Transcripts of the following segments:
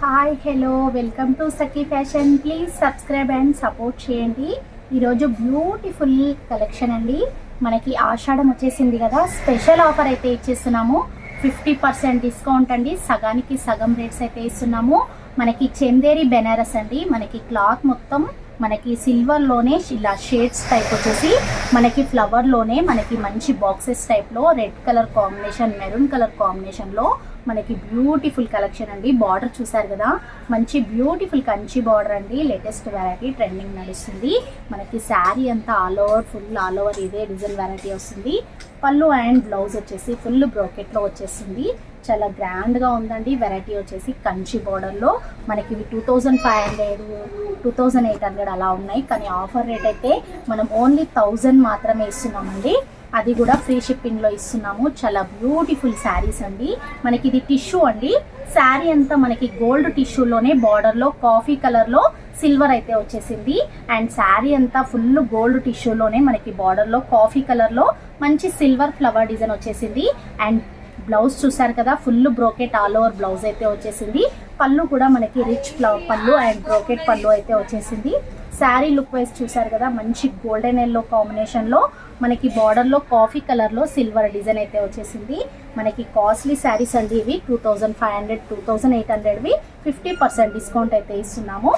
Hi hello welcome to Sakhi fashion. Please subscribe and support చేయండి. ఈరోజు beautiful collection అండి. మనకి ఆషాఢం వచ్చేసింది కదా, స్పెషల్ ఆఫర్ అయితే ఇచ్చేస్తున్నాము. 50% డిస్కౌంట్ అండి. సగానికి సగం రేట్స్ అయితే ఇస్తున్నాము. మనకి చందేరి బెనారస్ అండి. మనకి క్లాత్ మొత్తం మనకి సిల్వర్లోనే ఇలా షేడ్స్ టైప్ వచ్చేసి మనకి ఫ్లవర్లోనే మనకి మంచి బాక్సెస్ టైప్లో red colour combination, maroon colour కాంబినేషన్లో మనకి బ్యూటిఫుల్ కలెక్షన్ అండి. బార్డర్ చూసారు కదా, మంచి బ్యూటిఫుల్ కంచి బార్డర్ అండి. లేటెస్ట్ వెరైటీ ట్రెండింగ్ నడుస్తుంది. మనకి శారీ అంతా ఆల్ ఓవర్ ఇదే డిజైన్ వెరైటీ వస్తుంది. పళ్ళు అండ్ బ్లౌజ్ వచ్చేసి ఫుల్ బ్రోకెట్లో వచ్చేస్తుంది. చాలా గ్రాండ్గా ఉందండి. వెరైటీ వచ్చేసి కంచి బార్డర్లో మనకి 2500, 2800 అలా ఉన్నాయి. కానీ ఆఫర్ రేట్ అయితే మనం ఓన్లీ 1000 మాత్రమే ఇస్తున్నామండి. అది కూడా ఫ్రీ షిప్పింగ్లో ఇస్తున్నాము. చాలా బ్యూటిఫుల్ శారీస్ అండి. మనకి ఇది టిష్యూ అండి. శారీ అంతా మనకి గోల్డ్ టిష్యూలోనే బార్డర్లో కాఫీ కలర్లో సిల్వర్ అయితే వచ్చేసింది. అండ్ శారీ అంతా ఫుల్ గోల్డ్ టిష్యూలోనే మనకి బార్డర్లో కాఫీ కలర్లో మంచి సిల్వర్ ఫ్లవర్ డిజైన్ వచ్చేసింది. అండ్ బ్లౌజ్ చూసారు కదా, full brocade all over blouse అయితే వచ్చేసింది. పళ్ళు కూడా మనకి రిచ్ పళ్ళు అండ్ బ్రోకెట్ పళ్ళు అయితే వచ్చేసింది. శారీ లుక్ వైజ్ చూసారు కదా, మంచి గోల్డెన్ ఎల్లో కాంబినేషన్లో మనకి బార్డర్లో కాఫీ కలర్లో సిల్వర్ డిజైన్ అయితే వచ్చేసింది. మనకి కాస్ట్లీ శారీస్ అండి ఇవి. 2500, 2800వి 50% డిస్కౌంట్ అయితే ఇస్తున్నాము.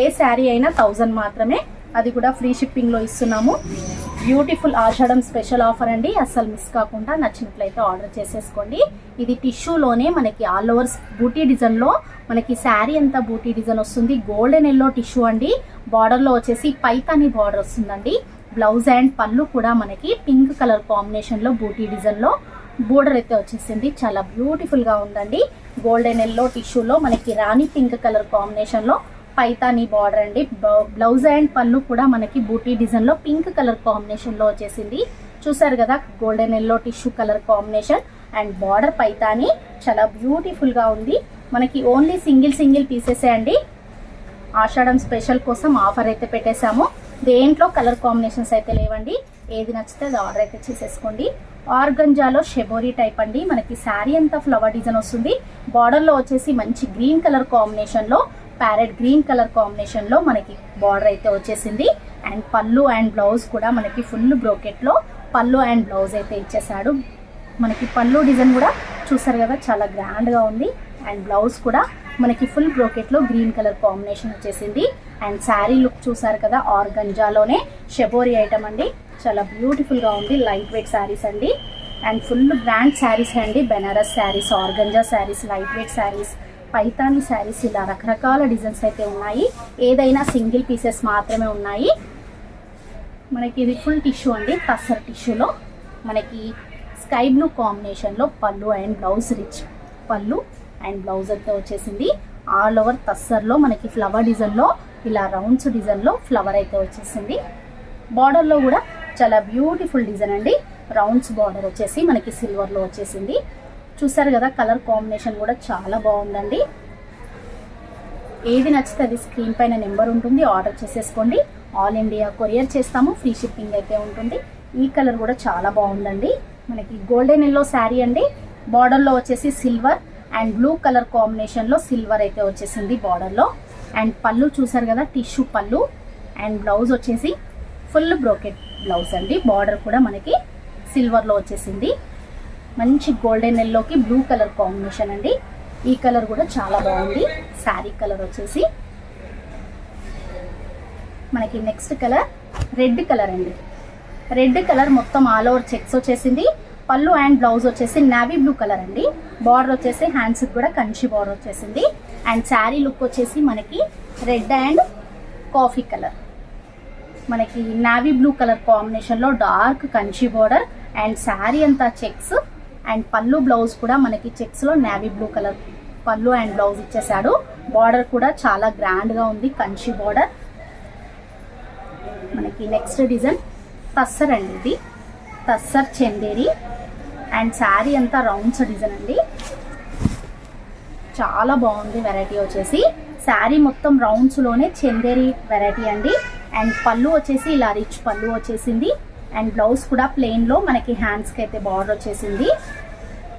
ఏ శారీ అయినా 1000 మాత్రమే, అది కూడా ఫ్రీ షిప్పింగ్లో ఇస్తున్నాము. బ్యూటిఫుల్ ఆషాఢం స్పెషల్ ఆఫర్ అండి. అస్సలు మిస్ కాకుండా నచ్చినట్లయితే ఆర్డర్ చేసేసుకోండి. ఇది టిష్యూలోనే మనకి ఆల్ ఓవర్ బూటీ డిజైన్లో మనకి శారీ అంతా బూటీ డిజైన్ వస్తుంది. గోల్డెన్ ఎల్లో టిష్యూ అండి. బార్డర్లో వచ్చేసి పైతాని బార్డర్ వస్తుందండి. బ్లౌజ్ అండ్ పళ్ళు కూడా మనకి పింక్ కలర్ కాంబినేషన్లో బూటీ డిజైన్లో బోర్డర్ అయితే వచ్చేసింది. చాలా బ్యూటిఫుల్గా ఉందండి. గోల్డెన్ ఎల్లో టిష్యూలో మనకి రాణి పింక్ కలర్ కాంబినేషన్లో పైతాని బార్డర్ అండి. బ్లౌజ్ అండ్ పళ్ళు కూడా మనకి బూటీ డిజైన్లో పింక్ కలర్ కాంబినేషన్లో వచ్చేసింది. చూసారు కదా, golden yellow tissue colour combination and border Paithani చాలా బ్యూటిఫుల్గా ఉంది. మనకి ఓన్లీ సింగిల్ పీసెసే అండి. ఆషాఢం స్పెషల్ కోసం ఆఫర్ అయితే పెట్టేశాము. దేంట్లో కలర్ కాంబినేషన్స్ అయితే లేవండి. ఏది నచ్చితే అది ఆర్డర్ అయితే చేసేసుకోండి. ఆర్గంజాలో షెబోరీ టైప్ అండి. మనకి శారీ అంతా ఫ్లవర్ డిజైన్ వస్తుంది. బార్డర్లో వచ్చేసి మంచి గ్రీన్ కలర్ కాంబినేషన్లో, ప్యారెట్ గ్రీన్ కలర్ కాంబినేషన్లో మనకి బార్డర్ అయితే వచ్చేసింది. అండ్ పళ్ళు అండ్ బ్లౌజ్ కూడా మనకి ఫుల్ బ్రోకెట్లో పళ్ళు అండ్ బ్లౌజ్ అయితే ఇచ్చేసాడు. మనకి పళ్ళు డిజైన్ కూడా చూసారు కదా, చాలా గ్రాండ్గా ఉంది. అండ్ బ్లౌజ్ కూడా మనకి ఫుల్ బ్రోకెట్లో గ్రీన్ కలర్ కాంబినేషన్ వచ్చేసింది. అండ్ శారీ లుక్ చూసారు కదా, ఆర్గంజాలోనే షెబోరీ ఐటమ్ అండి. చాలా బ్యూటిఫుల్గా ఉంది. లైట్ వెయిట్ శారీస్ అండి. అండ్ ఫుల్ బ్రాండ్ శారీస్ అండి. Banaras saris, organza saris, light weight saris, Paithani saris, ఇలా రకరకాల డిజైన్స్ అయితే ఉన్నాయి. ఏదైనా సింగిల్ పీసెస్ మాత్రమే ఉన్నాయి. మనకి ఇది ఫుల్ టిష్యూ అండి. టస్సర్ టిష్యూలో మనకి స్కై బ్లూ కాంబినేషన్లో pallu and blouse, rich pallu and blouse అయితే వచ్చేసింది. ఆల్ ఓవర్ టస్సర్లో మనకి ఫ్లవర్ డిజైన్లో ఇలా రౌండ్స్ డిజైన్లో ఫ్లవర్ అయితే వచ్చేసింది. బార్డర్లో కూడా చాలా బ్యూటిఫుల్ డిజైన్ అండి. రౌండ్స్ బార్డర్ వచ్చేసి మనకి సిల్వర్లో వచ్చేసింది. చూసారు కదా, కలర్ కాంబినేషన్ కూడా చాలా బాగుందండి. ఏది నచ్చితే అది స్క్రీన్ పైన నెంబర్ ఉంటుంది, ఆర్డర్ చేసేసుకోండి. ఆల్ ఇండియా కొరియర్ చేస్తాము. ఫ్రీ షిప్పింగ్ అయితే ఉంటుంది. ఈ కలర్ కూడా చాలా బాగుందండి. మనకి గోల్డెన్ ఎల్లో శారీ అండి. బార్డర్లో వచ్చేసి సిల్వర్ అండ్ బ్లూ కలర్ కాంబినేషన్లో సిల్వర్ అయితే వచ్చేసింది బార్డర్లో. అండ్ పళ్ళు చూసారు కదా, టిష్యూ పళ్ళు అండ్ బ్లౌజ్ వచ్చేసి ఫుల్ బ్రోకెట్ బ్లౌజ్ అండి. బార్డర్ కూడా మనకి సిల్వర్లో వచ్చేసింది. మంచి గోల్డెన్ ఎల్లోకి బ్లూ కలర్ కాంబినేషన్ అండి. ఈ కలర్ కూడా చాలా బాగుంది. శారీ కలర్ వచ్చేసి మనకి నెక్స్ట్ కలర్ రెడ్ కలర్ అండి. రెడ్ కలర్ మొత్తం ఆల్ ఓవర్ చెక్స్ వచ్చేసింది. పళ్ళు అండ్ బ్లౌజ్ వచ్చేసి నావీ బ్లూ కలర్ అండి. బార్డర్ వచ్చేసి హ్యాండ్స్కి కూడా కంచి బార్డర్ వచ్చేసింది. అండ్ శారీ లుక్ వచ్చేసి మనకి రెడ్ అండ్ కాఫీ కలర్, మనకి నావీ బ్లూ కలర్ కాంబినేషన్లో dark Kanchi border and sari అంతా చెక్స్. అండ్ పళ్ళు బ్లౌజ్ కూడా మనకి చెక్స్లో నావీ బ్లూ కలర్ పళ్ళు అండ్ బ్లౌజ్ ఇచ్చేసాడు. బార్డర్ కూడా చాలా గ్రాండ్గా ఉంది, కంచి బార్డర్. మనకి నెక్స్ట్ డిజైన్ టస్సర్ అండి. ఇది టస్సర్ చందేరి అండ్ శారీ అంతా రౌండ్స్ డిజైన్ అండి. చాలా బాగుంది వెరైటీ వచ్చేసి. శారీ మొత్తం రౌండ్స్లోనే చందేరి వెరైటీ అండి. అండ్ పళ్ళు వచ్చేసి ఇలా రిచ్ పళ్ళు వచ్చేసింది. అండ్ బ్లౌజ్ కూడా ప్లెయిన్లో మనకి హ్యాండ్స్కి అయితే బార్డర్ వచ్చేసింది.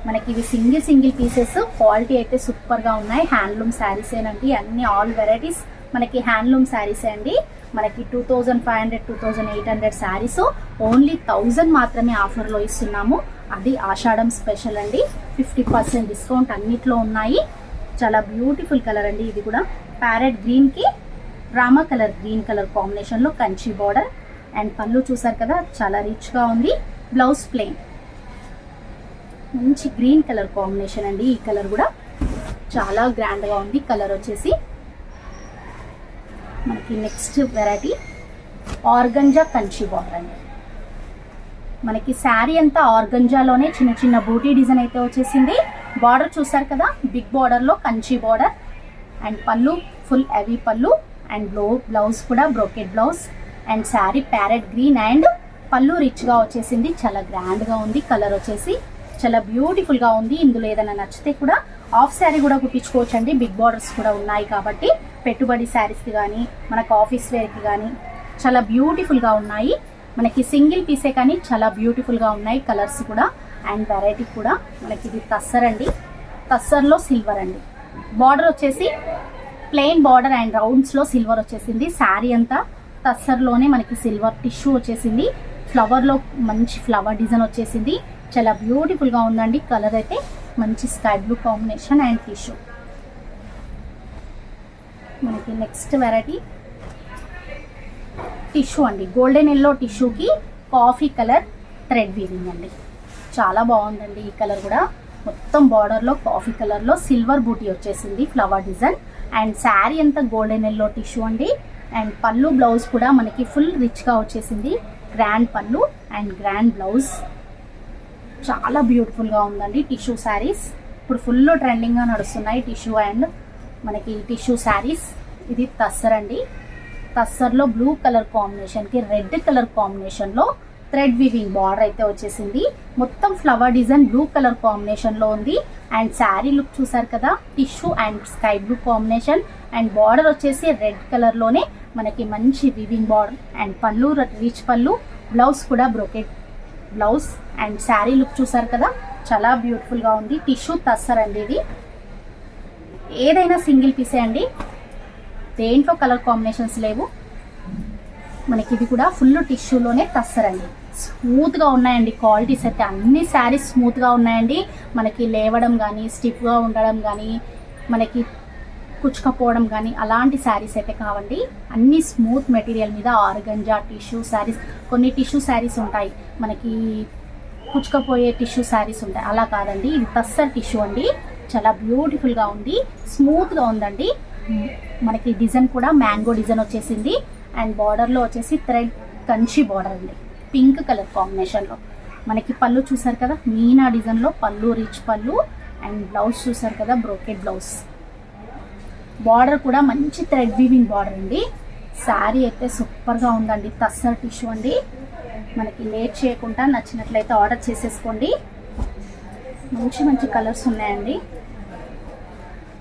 మనకి ఇవి సింగిల్ పీసెస్, క్వాలిటీ అయితే సూపర్గా ఉన్నాయి. హ్యాండ్లూమ్ శారీస్ ఏనండి, అన్ని ఆల్ వెరైటీస్ మనకి హ్యాండ్లూమ్ శారీసే అండి. మనకి 2500 2800 శారీస్ ఓన్లీ 1000 మాత్రమే ఆఫర్లో ఇస్తున్నాము. అది ఆషాఢం స్పెషల్ అండి. 50% డిస్కౌంట్ అన్నిట్లో ఉన్నాయి. చాలా బ్యూటిఫుల్ కలర్ అండి. ఇది కూడా ప్యారెట్ గ్రీన్కి రామా కలర్, గ్రీన్ కలర్ కాంబినేషన్లో కంచి బార్డర్ అండ్ పళ్ళు చూసారు కదా, చాలా రిచ్గా ఉంది. బ్లౌజ్ ప్లెయిన్, మంచి గ్రీన్ కలర్ కాంబినేషన్ అండి. ఈ కలర్ కూడా చాలా గ్రాండ్గా ఉంది. కలర్ వచ్చేసి మనకి next variety organza Kanchi border అండి. మనకి శారీ అంతా ఆర్గంజాలోనే చిన్న చిన్న బూటీ డిజైన్ అయితే వచ్చేసింది. బార్డర్ చూసారు కదా, బిగ్ బార్డర్లో కంచి బార్డర్ అండ్ పళ్ళు ఫుల్ హెవీ పళ్ళు అండ్ బ్లౌజ్ కూడా brocade blouse and sari parrot green and పళ్ళు రిచ్గా వచ్చేసింది. చాలా గ్రాండ్గా ఉంది. కలర్ వచ్చేసి చాలా బ్యూటిఫుల్గా ఉంది. ఇందులో ఏదైనా నచ్చితే కూడా ఆఫ్ శారీ కూడా కుట్టించుకోవచ్చు అండి. బిగ్ బార్డర్స్ కూడా ఉన్నాయి కాబట్టి పెట్టుబడి శారీస్కి కానీ మనకు ఆఫీస్ వేర్కి కానీ చాలా బ్యూటిఫుల్గా ఉన్నాయి. మనకి సింగిల్ పీసే కానీ చాలా బ్యూటిఫుల్గా ఉన్నాయి. కలర్స్ కూడా అండ్ వెరైటీ కూడా. మనకి ఇది తస్సర్ అండి, తస్సర్లో సిల్వర్ అండి. బార్డర్ వచ్చేసి ప్లెయిన్ బార్డర్ అండ్ రౌండ్స్లో సిల్వర్ వచ్చేసింది. శారీ అంతా తస్సర్లోనే మనకి సిల్వర్ టిష్యూ వచ్చేసింది. ఫ్లవర్లో మంచి ఫ్లవర్ డిజైన్ వచ్చేసింది. చాలా బ్యూటిఫుల్గా ఉందండి. కలర్ అయితే మంచి sky blue combination and tissue. మనకి నెక్స్ట్ వెరైటీ టిష్యూ అండి. గోల్డెన్ ఎల్లో టిష్యూకి కాఫీ కలర్ థ్రెడ్ వీవింగ్ అండి. చాలా బాగుందండి. ఈ కలర్ కూడా మొత్తం బార్డర్లో కాఫీ కలర్లో సిల్వర్ బూటీ వచ్చేసింది, ఫ్లవర్ డిజైన్ అండ్ శారీ అంతా గోల్డెన్ ఎల్లో టిష్యూ అండి. అండ్ పళ్ళు బ్లౌజ్ కూడా మనకి ఫుల్ రిచ్గా వచ్చేసింది. గ్రాండ్ పళ్ళు అండ్ గ్రాండ్ బ్లౌజ్. చాలా బ్యూటిఫుల్గా ఉందండి. టిష్యూ శారీస్ ఇప్పుడు ఫుల్ ట్రెండింగ్గా నడుస్తున్నాయి. టిష్యూ అండ్ మనకి టిష్యూ శారీస్. ఇది తస్సర్ అండి. తస్సర్లో బ్లూ కలర్ కాంబినేషన్కి రెడ్ కలర్ కాంబినేషన్లో థ్రెడ్ వీవింగ్ బార్డర్ అయితే వచ్చేసింది. మొత్తం ఫ్లవర్ డిజైన్ బ్లూ కలర్ కాంబినేషన్లో ఉంది. అండ్ శారీ లుక్ చూసారు కదా, tissue and sky blue combination and border వచ్చేసి రెడ్ కలర్లోనే మనకి మంచి weaving border and pallu rich పళ్ళు, బ్లౌజ్ కూడా brocade blouse and sari look చూసారు కదా, చాలా బ్యూటిఫుల్గా ఉంది. టిష్యూ తస్సర్ అండి. ఇది ఏదైనా సింగిల్ పీసే అండి, దేంట్లో కలర్ కాంబినేషన్స్ లేవు. మనకి ఇది కూడా ఫుల్ టిష్యూలోనే తస్సర్ అండి. స్మూత్గా ఉన్నాయండి. క్వాలిటీస్ అయితే అన్ని శారీస్ స్మూత్గా ఉన్నాయండి. మనకి లేవడం కానీ స్టిఫ్గా ఉండడం కానీ మనకి కుచ్చుకపోవడం కానీ అలాంటి శారీస్ అయితే కావండి. అన్ని స్మూత్ మెటీరియల్ మీద ఆర్గంజా టిష్యూ శారీస్. కొన్ని టిష్యూ శారీస్ ఉంటాయి మనకి కుచ్చుకపోయే టిష్యూ శారీస్ ఉంటాయి, అలా కాదండి. ఇది తస్సర్ టిష్యూ అండి. చాలా బ్యూటిఫుల్గా ఉంది, స్మూత్గా ఉందండి. మనకి డిజైన్ కూడా మ్యాంగో డిజైన్ వచ్చేసింది అండ్ బార్డర్లో వచ్చేసి థ్రెడ్ కంచి బార్డర్ అండి, పింక్ కలర్ కాంబినేషన్లో. మనకి పళ్ళు చూసారు కదా, మీనా డిజైన్లో పళ్ళు, రిచ్ పళ్ళు అండ్ బ్లౌజ్ చూసారు కదా, బ్రోకెట్ బ్లౌజ్. బార్డర్ కూడా మంచి థ్రెడ్ వీవింగ్ బార్డర్ అండి. శారీ అయితే సూపర్గా ఉందండి. తస్సర్ టిష్యూ అండి. మనకి లేట్ చేయకుండా నచ్చినట్లయితే ఆర్డర్ చేసేసుకోండి. మంచి మంచి కలర్స్ ఉన్నాయండి.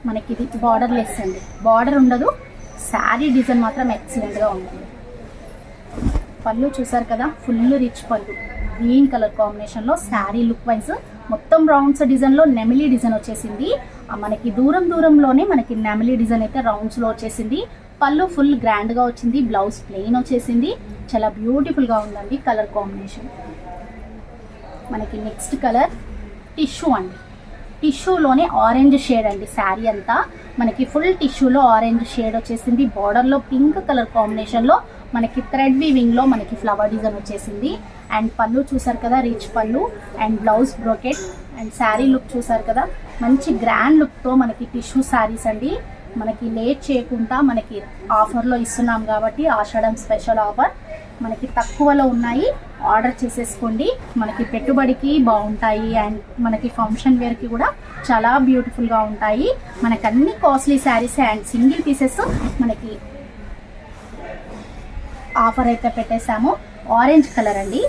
మనకి ఇది బార్డర్ లెస్ అండి, బార్డర్ ఉండదు. శారీ డిజైన్ మాత్రం ఎక్సలెంట్గా ఉంటుంది. పళ్ళు చూసారు కదా, ఫుల్ రిచ్ పళ్ళు, గ్రీన్ కలర్ కాంబినేషన్లో. శారీ లుక్ వైజ్ మొత్తం రౌండ్స్ డిజైన్లో నెమిలీ డిజైన్ వచ్చేసింది. మనకి దూరంలోనే మనకి నెమిలీ డిజైన్ అయితే రౌండ్స్లో వచ్చేసింది. పళ్ళు ఫుల్ గ్రాండ్గా వచ్చింది. బ్లౌజ్ ప్లెయిన్ వచ్చేసింది. చాలా బ్యూటిఫుల్గా ఉందండి కలర్ కాంబినేషన్. మనకి నెక్స్ట్ కలర్ టిష్యూ అండి. టిష్యూలోనే ఆరెంజ్ షేడ్ అండి. శారీ అంతా మనకి ఫుల్ టిష్యూలో ఆరెంజ్ షేడ్ వచ్చేసింది. బార్డర్లో పింక్ కలర్ కాంబినేషన్లో మనకి థ్రెడ్ వీవింగ్లో మనకి ఫ్లవర్ డిజైన్ వచ్చేసింది. అండ్ పళ్ళు చూసారు కదా, rich pallu and blouse brocade and sari look చూసారు కదా, మంచి గ్రాండ్ లుక్తో మనకి టిష్యూ శారీస్ అండి. మనకి లేట్ చేయకుండా మనకి ఆఫర్లో ఇస్తున్నాం కాబట్టి ఆషాఢం స్పెషల్ ఆఫర్ మనకి తక్కువలో ఉన్నాయి. ఆర్డర్ చేసేసుకోండి. మనకి పెట్టుబడికి బాగుంటాయి అండ్ మనకి ఫంక్షన్ వేర్కి కూడా చాలా బ్యూటిఫుల్గా ఉంటాయి. మనకి అన్ని costly saris and single pieces మనకి ఆఫర్ అయితే పెట్టేశాము. ఆరెంజ్ కలర్ అండి.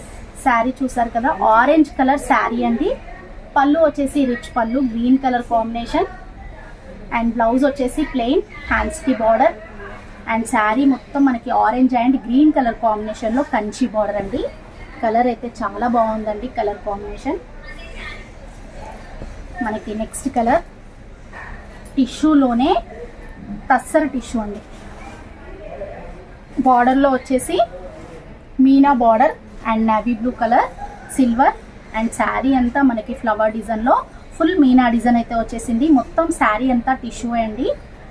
శారీ చూసారు కదా, ఆరెంజ్ కలర్ శారీ అండి. పళ్ళు వచ్చేసి రిచ్ పళ్ళు, green colour combination and blouse వచ్చేసి ప్లెయిన్, హ్యాండ్స్కి బార్డర్ అండ్ శారీ మొత్తం మనకి ఆరెంజ్ అండ్ గ్రీన్ కలర్ కాంబినేషన్లో కంచి బార్డర్ అండి. కలర్ అయితే చాలా బాగుందండి కలర్ కాంబినేషన్. మనకి నెక్స్ట్ కలర్ టిష్యూలోనే తస్సర్ టిష్యూ అండి. బార్డర్లో వచ్చేసి Meena border and navy blue colour, silver and sari అంతా మనకి ఫ్లవర్ డిజైన్లో ఫుల్ మీనా డిజైన్ అయితే వచ్చేసింది. మొత్తం శారీ అంతా టిష్యూ అండి.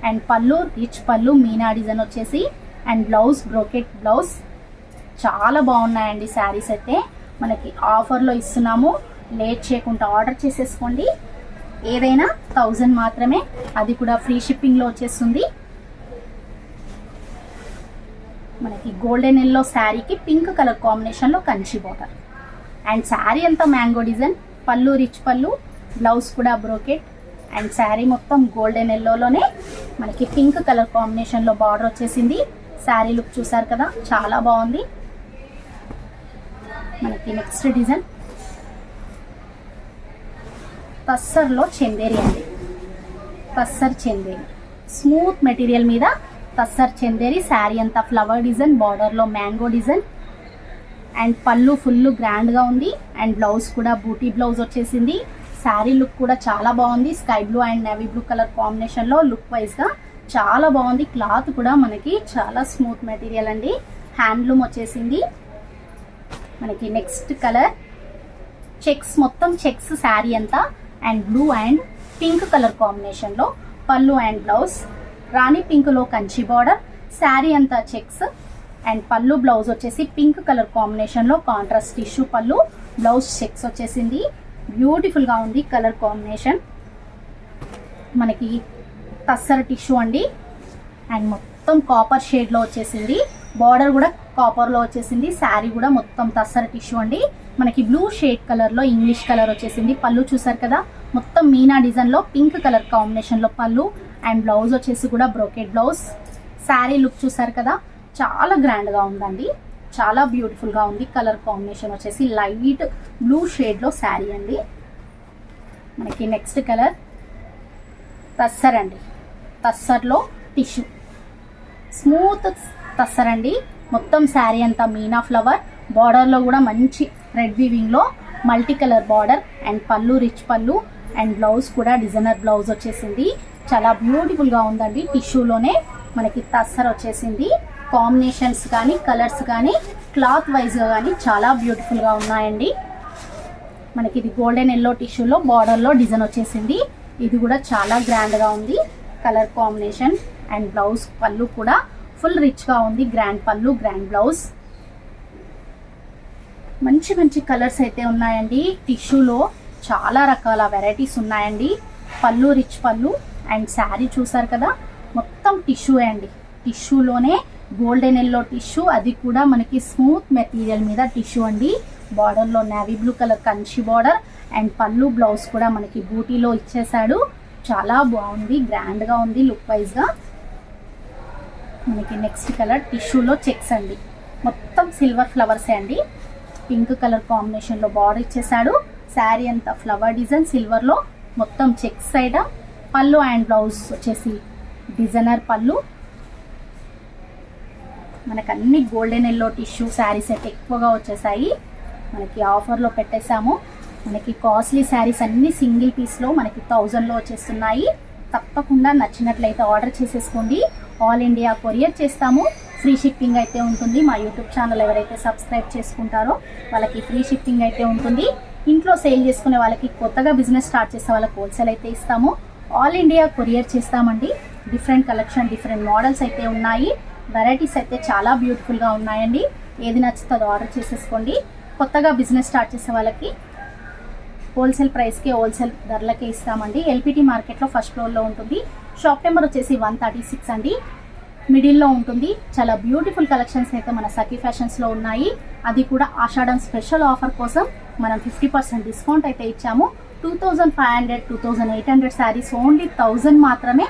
అండ్ పళ్ళు రిచ్ పళ్ళు మీనా డిజైన్ వచ్చేసి అండ్ బ్లౌజ్ బ్రోకెట్ బ్లౌజ్. చాలా బాగున్నాయండి శారీస్ అయితే. మనకి ఆఫర్లో ఇస్తున్నాము, లేట్ చేయకుండా ఆర్డర్ చేసేసుకోండి. ఏదైనా 1000 మాత్రమే, అది కూడా ఫ్రీ షిప్పింగ్లో వచ్చేస్తుంది. మనకి గోల్డెన్ ఎల్లో శారీకి పింక్ కలర్ కాంబినేషన్లో కంచి బార్డర్ అండ్ శారీ అంతా మ్యాంగో డిజైన్, పళ్ళు రిచ్ పళ్ళు, బ్లౌజ్ కూడా బ్రోకెట్ అండ్ శారీ మొత్తం గోల్డెన్ ఎల్లోలోనే మనకి పింక్ కలర్ కాంబినేషన్లో బార్డర్ వచ్చేసింది. శారీ లుక్ చూసారు కదా, చాలా బాగుంది. మనకి నెక్స్ట్ డిజైన్ తస్సర్లో చందేరి అండి. తస్సర్ చందేరి స్మూత్ మెటీరియల్ మీద తస్సర్ చందేరి. శారీ అంతా ఫ్లవర్ డిజైన్, బార్డర్లో మ్యాంగో డిజైన్ అండ్ పళ్ళు ఫుల్ గ్రాండ్గా ఉంది అండ్ బ్లౌజ్ కూడా బూటీ బ్లౌజ్ వచ్చేసింది. శారీ లుక్ కూడా చాలా బాగుంది. Sky blue and navy blue colour కాంబినేషన్లో లుక్ వైజ్గా చాలా బాగుంది. క్లాత్ కూడా మనకి చాలా స్మూత్ మెటీరియల్ అండి. హ్యాండ్లూమ్ వచ్చేసింది. మనకి నెక్స్ట్ కలర్ చెక్స్, మొత్తం చెక్స్ శారీ అంతా and blue and pink colour కాంబినేషన్లో పళ్ళు అండ్ బ్లౌజ్. రాణి పింక్లో కంచి బార్డర్, శారీ అంతా చెక్స్ అండ్ పళ్ళు బ్లౌజ్ వచ్చేసి పింక్ కలర్ కాంబినేషన్లో contrast tissue pallu, blouse checks వచ్చేసింది. బ్యూటిఫుల్గా ఉంది కలర్ కాంబినేషన్. మనకి తస్సర్ టిష్యూ అండి అండ్ మొత్తం కాపర్ షేడ్లో వచ్చేసింది. బార్డర్ కూడా కాపర్లో వచ్చేసింది. శారీ కూడా మొత్తం తస్సర్ టిష్యూ అండి. మనకి బ్లూ షేడ్ కలర్లో ఇంగ్లీష్ కలర్ వచ్చేసింది. పళ్ళు చూసారు కదా, మొత్తం మీనా డిజైన్లో పింక్ కలర్ కాంబినేషన్లో పళ్ళు అండ్ బ్లౌజ్ వచ్చేసి కూడా బ్రోకెట్ బ్లౌజ్. శారీ లుక్ చూసారు కదా, చాలా గ్రాండ్గా ఉందండి, చాలా బ్యూటిఫుల్గా ఉంది. కలర్ కాంబినేషన్ వచ్చేసి లైట్ బ్లూ షేడ్లో శారీ అండి. మనకి నెక్స్ట్ కలర్ తస్సర్ అండి. తస్సర్లో టిష్యూ స్మూత్ తస్సర్ అండి. మొత్తం శారీ అంతా మీనా ఫ్లవర్, బార్డర్లో కూడా మంచి రెడ్ వీవింగ్లో multi colour border and pallu rich pallu and blouse కూడా డిజైనర్ బ్లౌజ్ వచ్చేసింది. చాలా బ్యూటిఫుల్గా ఉందండి. టిష్యూలోనే మనకి తస్సర్ వచ్చేసింది. కాంబినేషన్స్ కానీ కలర్స్ కానీ క్లాత్ వైజ్గా కానీ చాలా బ్యూటిఫుల్గా ఉన్నాయండి. మనకి ఇది గోల్డెన్ ఎల్లో టిష్యూలో బార్డర్లో డిజైన్ వచ్చేసింది. ఇది కూడా చాలా గ్రాండ్గా ఉంది కలర్ కాంబినేషన్ అండ్ బ్లౌజ్ పళ్ళు కూడా ఫుల్ రిచ్గా ఉంది. గ్రాండ్ పళ్ళు, గ్రాండ్ బ్లౌజ్. మంచి మంచి కలర్స్ అయితే ఉన్నాయండి. టిష్యూలో చాలా రకాల వెరైటీస్ ఉన్నాయండి. పళ్ళు రిచ్ పళ్ళు అండ్ శారీ చూసారు కదా, మొత్తం టిష్యూ అండి. టిష్యూలోనే గోల్డెన్ ఎల్లో టిష్యూ, అది కూడా మనకి స్మూత్ మెటీరియల్ మీద టిష్యూ అండి. బార్డర్లో navy blue colour Kanchi border and pallu blouse కూడా మనకి బూటీలో ఇచ్చేసాడు. చాలా బాగుంది, గ్రాండ్గా ఉంది లుక్ వైజ్గా. మనకి నెక్స్ట్ కలర్ టిష్యూలో చెక్స్ అండి. మొత్తం సిల్వర్ ఫ్లవర్సే అండి. పింక్ కలర్ కాంబినేషన్లో బార్డర్ ఇచ్చేసాడు. శారీ అంతా ఫ్లవర్ డిజైన్ సిల్వర్లో మొత్తం చెక్స్ సైడ్. పళ్ళు అండ్ బ్లౌజ్ వచ్చేసి డిజైనర్ పళ్ళు. మనకు అన్ని గోల్డెన్ ఎల్లో టిష్యూ శారీస్ అయితే ఎక్కువగా వచ్చేసాయి. మనకి ఆఫర్లో పెట్టేసాము. మనకి కాస్ట్లీ శారీస్ అన్ని సింగిల్ పీస్లో మనకి 1000లో వచ్చేస్తున్నాయి. తప్పకుండా నచ్చినట్లయితే ఆర్డర్ చేసేసుకోండి. ఆల్ ఇండియా కొరియర్ చేస్తాము. ఫ్రీ షిప్పింగ్ అయితే ఉంటుంది. మా యూట్యూబ్ ఛానల్ ఎవరైతే సబ్స్క్రైబ్ చేసుకుంటారో వాళ్ళకి ఫ్రీ షిప్పింగ్ అయితే ఉంటుంది. ఇంట్లో సేల్ చేసుకునే వాళ్ళకి, కొత్తగా బిజినెస్ స్టార్ట్ చేసే వాళ్ళకి హోల్సేల్ అయితే ఇస్తాము. ఆల్ ఇండియా కొరియర్ చేస్తామండి. డిఫరెంట్ కలెక్షన్, డిఫరెంట్ మోడల్స్ అయితే ఉన్నాయి. వెరైటీస్ అయితే చాలా బ్యూటిఫుల్గా ఉన్నాయండి. ఏది నచ్చుతుందో ఆర్డర్ చేసేసుకోండి. కొత్తగా బిజినెస్ స్టార్ట్ చేసే వాళ్ళకి హోల్సేల్ ప్రైస్కి, హోల్సేల్ ధరలకే ఇస్తామండి. ఎల్పిటి మార్కెట్లో ఫస్ట్ ఫ్లోర్లో ఉంటుంది. షాప్ నెంబర్ వచ్చేసి 136 అండి. మిడిల్లో ఉంటుంది. చాలా బ్యూటిఫుల్ కలెక్షన్స్ అయితే మన సఖీ ఫ్యాషన్స్లో ఉన్నాయి. అది కూడా ఆషాఢం స్పెషల్ ఆఫర్ కోసం మనం 50% డిస్కౌంట్ అయితే ఇచ్చాము. 2500, 2800 శారీస్ ఓన్లీ 1000 మాత్రమే.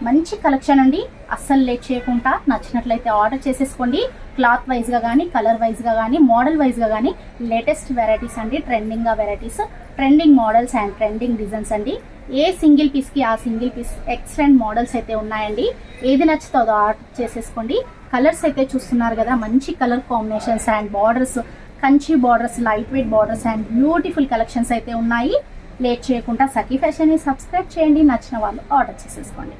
మంచి కలెక్షన్ అండి. అస్సలు లేట్ చేయకుండా నచ్చినట్లయితే ఆర్డర్ చేసేసుకోండి. క్లాత్ వైజ్గా కానీ, కలర్ వైజ్గా కానీ, మోడల్ వైజ్గా కానీ లేటెస్ట్ వెరైటీస్ అండి. ట్రెండింగ్గా varieties, trending models and trending designs అండి. ఏ సింగిల్ పీస్కి ఆ సింగిల్ పీస్ ఎక్సలెంట్ మోడల్స్ అయితే ఉన్నాయండి. ఏది నచ్చుతుందో ఆర్డర్ చేసేసుకోండి. కలర్స్ అయితే చూస్తున్నారు కదా, మంచి colour combinations and borders, Kanchi borders, light weight borders and beautiful collections అయితే ఉన్నాయి. లేట్ చేయకుండా సఖీ ఫ్యాషన్ని సబ్స్క్రైబ్ చేయండి, నచ్చిన వాళ్ళు ఆర్డర్ చేసేసుకోండి.